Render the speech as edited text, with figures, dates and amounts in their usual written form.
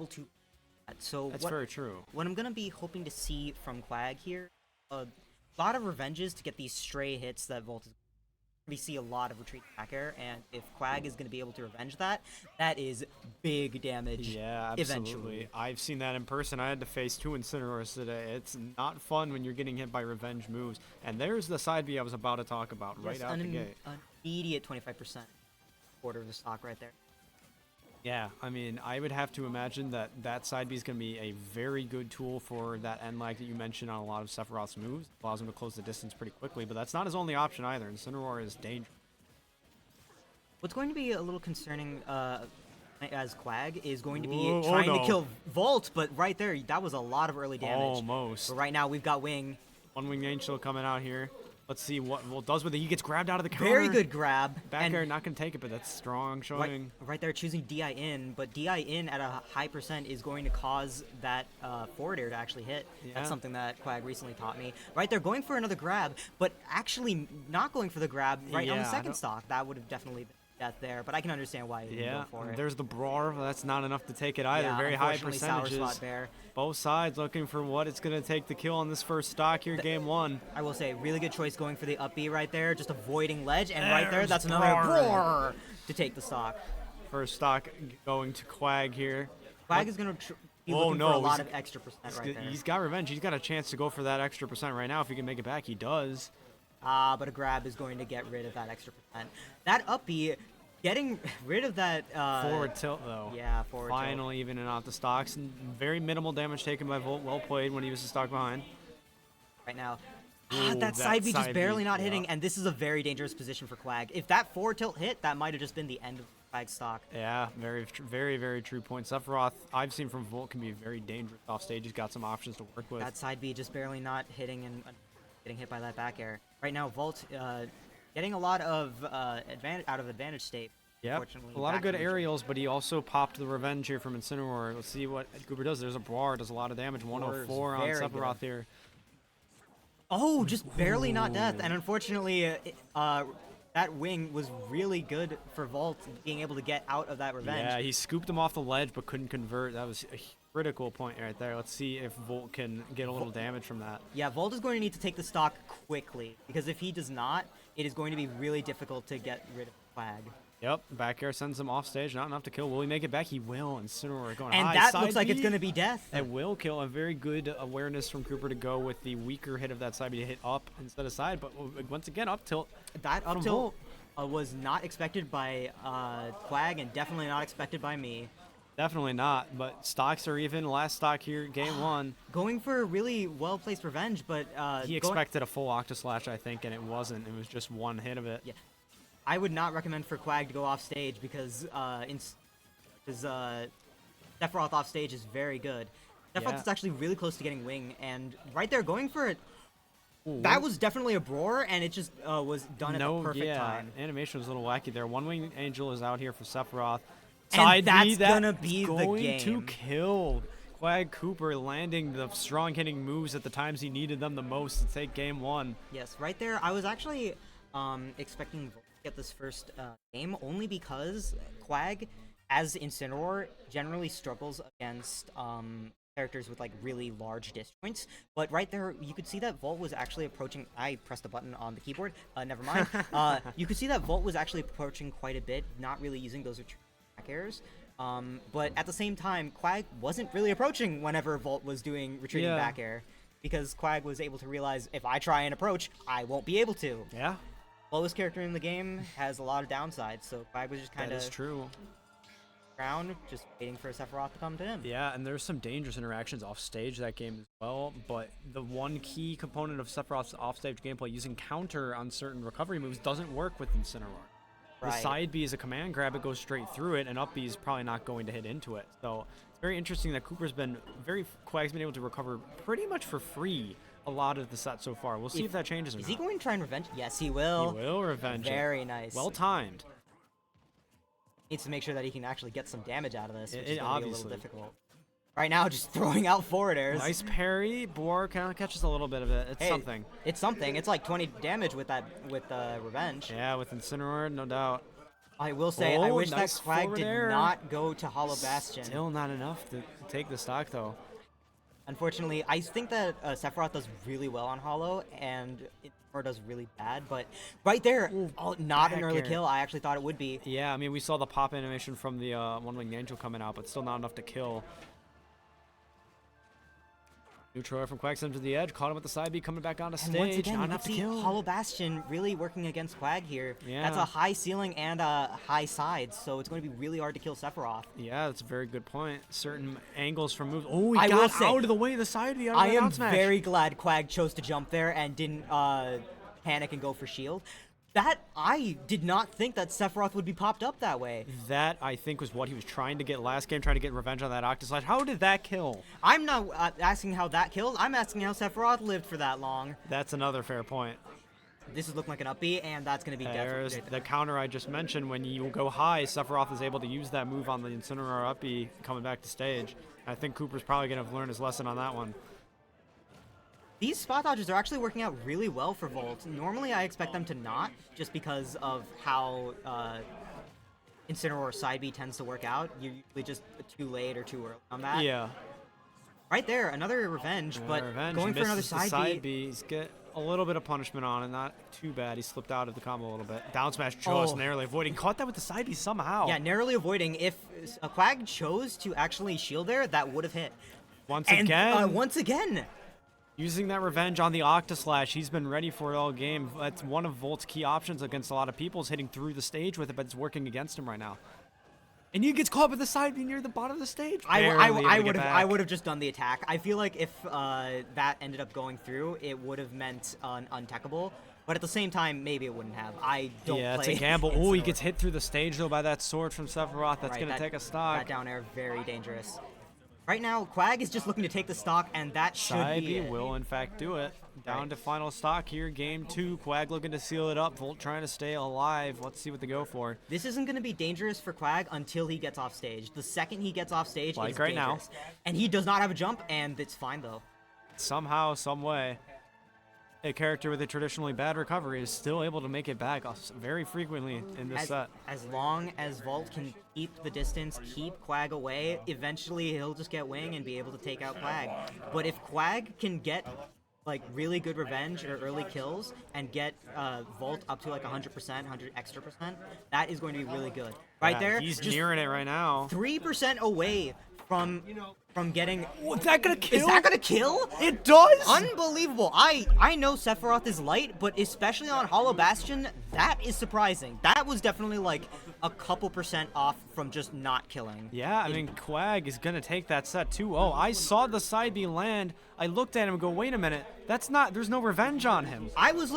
able to. So That's very true. What I'm gonna be hoping to see from Quag here, a lot of revenges to get these stray hits that Volt is. We see a lot of retreat back air, and if Quag is going to be able to revenge that, that is big damage. Yeah, absolutely. Eventually. I've seen that in person. I had to face 2 Incineroars today. It's not fun when you're getting hit by revenge moves. And there's the side B I was about to talk about right out the gate. An immediate 25% quarter of the stock right there. Yeah, I mean, I would have to imagine that that side B is going to be a very good tool for that end lag that you mentioned on a lot of Sephiroth's moves. Allows him to close the distance pretty quickly, but that's not his only option either. Incineroar is dangerous. What's going to be a little concerning as Quag is going to be trying to kill Volt, but right there, that was a lot of early damage. Almost. But right now, we've got Wing. One Winged Angel coming out here. Let's see what Volt does with it. He gets grabbed out of the counter. Very good grab. Back air, not going to take it, but that's strong showing. Right there, choosing DI in, but DI in at a high percent is going to cause that forward air to actually hit. Yeah. That's something that Quag recently taught me. Right there, going for another grab, but actually not going for the grab right on the second stock. That would have definitely been death there, but I can understand why he didn't go for it. There's the Brawl. That's not enough to take it either. Very high percentages. Both sides looking for what it's going to take to kill on this first stock here, game 1. I will say, really good choice going for the up B right there, just avoiding ledge, and right there, that's another Brawl to take the stock. First stock going to Quag here. Quag is going to be looking for a lot of extra percent right there. He's got revenge. He's got a chance to go for that extra percent right now. If he can make it back, he does. But a grab is going to get rid of that extra percent. That up B, getting rid of that forward tilt though. Yeah, forward tilt. Finally evening out the stocks, and very minimal damage taken by Volt. Well played when he was the stock behind. Right now. That side B just barely not hitting, and this is a very dangerous position for Quag. If that forward tilt hit, that might have just been the end of Quag's stock. Yeah, very true point. Sephiroth, I've seen from Volt, can be very dangerous off stage. He's got some options to work with. That side B just barely not hitting and getting hit by that back air. Right now, Volt getting a lot of advantage state. Yeah, a lot of good aerials, but he also popped the revenge here from Incineroar. Let's see what Cooper does. There's a Brawl, does a lot of damage. 104 on Sephiroth here. Oh, just barely not death. And unfortunately, that wing was really good for Volt being able to get out of that revenge. Yeah, he scooped him off the ledge but couldn't convert. That was a critical point right there. Let's see if Volt can get a little damage from that. Yeah, Volt is going to need to take the stock quickly, because if he does not, it is going to be really difficult to get rid of Quag. Yep, back air sends him off stage. Not enough to kill. Will he make it back? He will. Incineroar going and high. And that looks like it's going to be death. It will kill. A very good awareness from Cooper to go with the weaker hit of that side B to hit up instead of side. But once again, up tilt. That up tilt was not expected by Quag, and definitely not expected by me. Definitely not, but stocks are even. Last stock here, game 1. Going for a really well-placed revenge, but... he expected a full Octoslash, I think, and it wasn't. It was just one hit of it. Yeah. I would not recommend for Quag to go off stage, because Sephiroth off stage is very good. Sephiroth is actually really close to getting wing, and right there, going for it. Ooh. That was definitely a Brawl, and it just was done at the perfect time. Animation was a little wacky there. One Winged Angel is out here for Sephiroth. And that's gonna be the game. Going to kill Quag Cooper, landing the strong hitting moves at the times he needed them the most to take game 1. Yes, right there. I was actually expecting Volt to get this first game, only because Quag, as Incineroar, generally struggles against characters with like really large disjoints. But right there, you could see that Volt was actually approaching. I pressed a button on the keyboard. Never mind. You could see that Volt was actually approaching quite a bit, not really using those back airs. But at the same time, Quag wasn't really approaching whenever Volt was doing retreating back air, because Quag was able to realize, if I try and approach, I won't be able to. Yeah. Lowest character in the game has a lot of downsides, so Quag was just kind of... That is true. Around, just waiting for Sephiroth to come to him. Yeah, and there's some dangerous interactions off stage that game as well, but the one key component of Sephiroth's offstage gameplay, using counter on certain recovery moves, doesn't work with Incineroar. The side B is a command grab, it goes straight through it, and up B is probably not going to hit into it. So it's very interesting that Quag's been able to recover pretty much for free a lot of the set so far. We'll see if that changes or not. Is he going to try and revenge? Yes, he will. He will revenge. Very nice. Well timed. Needs to make sure that he can actually get some damage out of this, which is going to be a little difficult. Right now, just throwing out forward airs. Nice parry. Boar kind of catches a little bit of it. It's something. It's something. It's like 20 damage with that, with revenge. Yeah, with Incineroar, no doubt. I will say, I Oh, wish nice that Quag forward did air. not go to Hollow Bastion. Still not enough to take the stock, though. Unfortunately, I think that Sephiroth does really well on Hollow, and Incineroar does really bad, but right there, not an back early air. kill. I actually thought it would be. Yeah, I mean, we saw the pop animation from the One-Winged Angel coming out, but still not enough to kill. Neutral from Quag sent him to the edge, caught him with the side B, coming back onto And stage. once again, not you enough can to see kill. Hollow Bastion really working against Quag here. Yeah. That's a high ceiling and a high side, so it's going to be really hard to kill Sephiroth. Yeah, that's a very good point. Certain angles from moves. Oh, he I will got say, out of the way of the side B. I am very glad Quag chose to jump there and didn't panic and go for shield. I did not think that Sephiroth would be popped up that way. That, I think, was what he was trying to get last game, trying to get revenge on that Octoslash. How did that kill? I'm not asking how that killed. I'm asking how Sephiroth lived for that long. That's another fair point. This is looking like an up B, and that's going to be There's definitely... the counter I just mentioned. When you go high, Sephiroth is able to use that move on the Incineroar up B coming back to stage. I think Cooper's probably going to learn his lesson on that one. These spot dodges are actually working out really well for Volt. Normally I expect them to not, just because of how Incineroar side B tends to work out. You're usually just too late or too early on that. Yeah. Right there, another revenge, but Revenge going for another misses the side B. B. He's get a little bit of punishment on it, not too bad. He slipped out of the combo a little bit. Down smash just Oh. narrowly avoiding. Caught that with the side B somehow. Yeah, narrowly avoiding. If a Quag chose to actually shield there, that would have hit. Once And again. once again, Using that revenge on the Octoslash, he's been ready for it all game. That's one of Volt's key options against a lot of people, is hitting through the stage with it, but it's working against him right now. And he gets caught with the side B near the bottom of the stage. I would have just done the attack. I feel like if that ended up going through, it would have meant an untechable. But at the same time, maybe it wouldn't have. I don't Yeah, play. it's a gamble. Oh, he Incineroar. gets hit through the stage, though, by that sword from Sephiroth. That's Right, going to that- take a stock. That down air, very dangerous. Right now, Quag is just looking to take the stock, and that should Side be B it. will, in fact, do it. Down Right. to final stock here, game 2. Quag looking to seal it up. Volt trying to stay alive. Let's see what they go for. This isn't going to be dangerous for Quag until he gets off stage. The second he gets off stage, Like it's right now. dangerous. And he does not have a jump, and it's fine, though. Somehow, some way, a character with a traditionally bad recovery is still able to make it back very frequently in this set. As long as Volt can keep the distance, keep Quag away, eventually he'll just get wing and be able to take out Quag. But if Quag can get like really good revenge or early kills and get Volt up to like 100%, 100 extra percent, that is going to be really good. Right Yeah, there, he's just nearing it right now. 3% away from getting. Oh, is that gonna kill? Is that gonna kill? It does! Unbelievable. I know Sephiroth is light, but especially on Hollow Bastion, that is surprising. That was definitely like a couple percent off from just not killing. Yeah, I mean, Quag is going to take that set 2-0. I saw the side B land. I looked at him and go, wait a minute. That's not, there's no revenge on him. I was looking